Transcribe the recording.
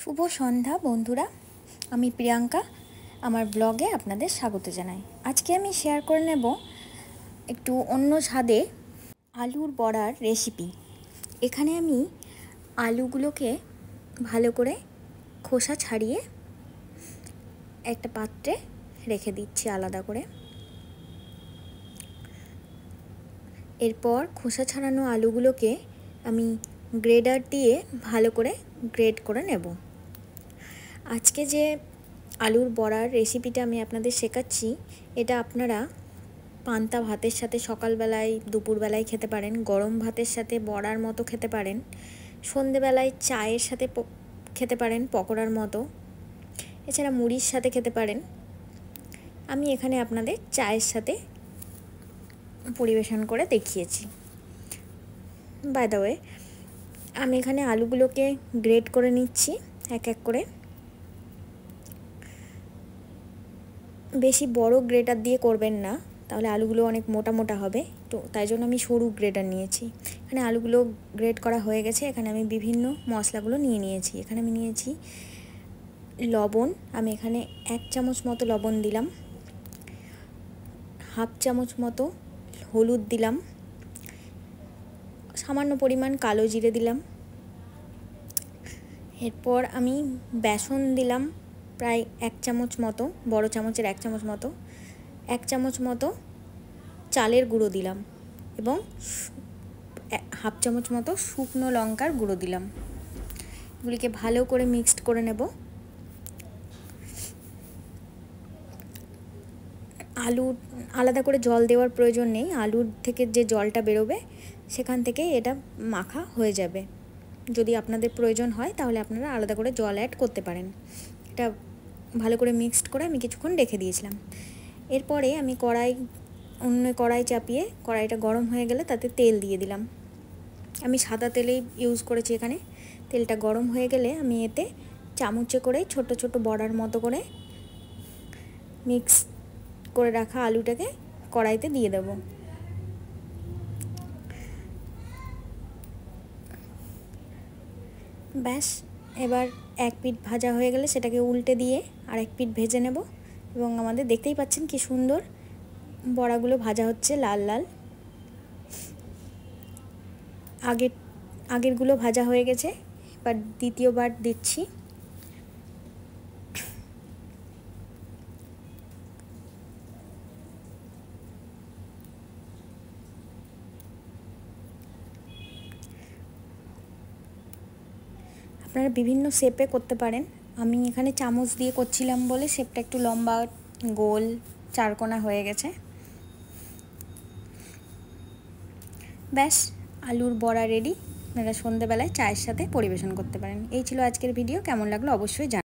শুভ সন্ধ্যা বন্ধুরা, আমি প্রিয়াঙ্কা। আমার ব্লগে আপনাদের স্বাগত জানাই। আজকে আমি শেয়ার করে নেব একটু অন্য স্বাদে আলুর বড়ার রেসিপি। এখানে আমি আলুগুলোকে ভালো করে খোসা ছাড়িয়ে একটা পাত্রে রেখে দিচ্ছি আলাদা করে। এরপর খোসা ছাড়ানো আলুগুলোকে আমি গ্রেডার দিয়ে ভালো করে গ্রেড করে নেব। আজকে যে আলুর বড়ার রেসিপিটা আমি আপনাদের শেখাচ্ছি, এটা আপনারা পান্তা ভাতের সাথে সকালবেলায় দুপুরবেলায় খেতে পারেন, গরম ভাতের সাথে বড়ার মতো খেতে পারেন, সন্ধেবেলায় চায়ের সাথে খেতে পারেন পকোড়ার মতো, এছাড়া মুড়ির সাথে খেতে পারেন। আমি এখানে আপনাদের চায়ের সাথে পরিবেশন করে দেখিয়েছি। বাই দ্য ওয়ে, আমি এখানে আলুগুলোকে গ্রেড করে নিচ্ছি এক এক করে। বেশি বড় গ্রেটার দিয়ে করবেন না, তাহলে আলুগুলো অনেক মোটা মোটা হবে, তো তাই জন্য আমি সরু গ্রেটার নিয়েছি। এখানে আলুগুলো গ্রেড করা হয়ে গেছে। এখানে আমি বিভিন্ন মশলাগুলো নিয়েছি। এখানে আমি নিয়েছি লবণ, আমি এখানে 1 চামচ মতো লবণ দিলাম, হাফ চামচ মতো হলুদ দিলাম, সামান্য পরিমাণ কালো জিরে দিলাম। এরপর আমি বেসন দিলাম প্রায় 1 চামচ মতো, বড় চামচের 1 চামচ মতো, 1 চামচ মতো চালের গুঁড়ো দিলাম এবং হাফ চামচ মতো শুকনো লঙ্কার গুঁড়ো দিলাম। এগুলিকে ভালো করে মিক্সড করে নেব। আলু আলাদা করে জল দেওয়ার প্রয়োজন নেই, আলুর থেকে যে জলটা বেরোবে সেখান থেকে এটা মাখা হয়ে যাবে। যদি আপনাদের প্রয়োজন হয় তাহলে আপনারা আলাদা করে জল অ্যাড করতে পারেন। এটা ভালো করে মিক্সড করে আমি কিছুক্ষণ রেখে দিয়েছিলাম। এরপরে আমি অন্য কড়াই চাপিয়ে, কড়াইটা গরম হয়ে গেলে তাতে তেল দিয়ে দিলাম। আমি সাদা তেলেই ইউজ করেছি এখানে। তেলটা গরম হয়ে গেলে আমি এতে চামচে করে ছোট ছোট বড়ার মতো করে মিক্স করে রাখা আলুটাকে কড়াইতে দিয়ে দেব। ব্যাস, এবার এক পিঠ ভাজা হয়ে গেলে সেটাকে উল্টে দিয়ে আর এক পিঠ ভেজে নেব। এবং আমাদের দেখতেই পাচ্ছেন কি সুন্দর বড়াগুলো ভাজা হচ্ছে লাল লাল। আগেরগুলো ভাজা হয়ে গেছে, এবার দ্বিতীয়বার দিচ্ছি। আপনারা বিভিন্ন শেপে করতে পারেন। আমি এখানে চামচ দিয়ে করছিলাম বলে শেপটা একটু লম্বা গোল চারকোনা হয়ে গেছে। ব্যাস, আলুর বড়া রেডি। আপনারা সন্ধ্যেবেলায় চায়ের সাথে পরিবেশন করতে পারেন। এই ছিল আজকের ভিডিও। কেমন লাগলো অবশ্যই জানাবেন।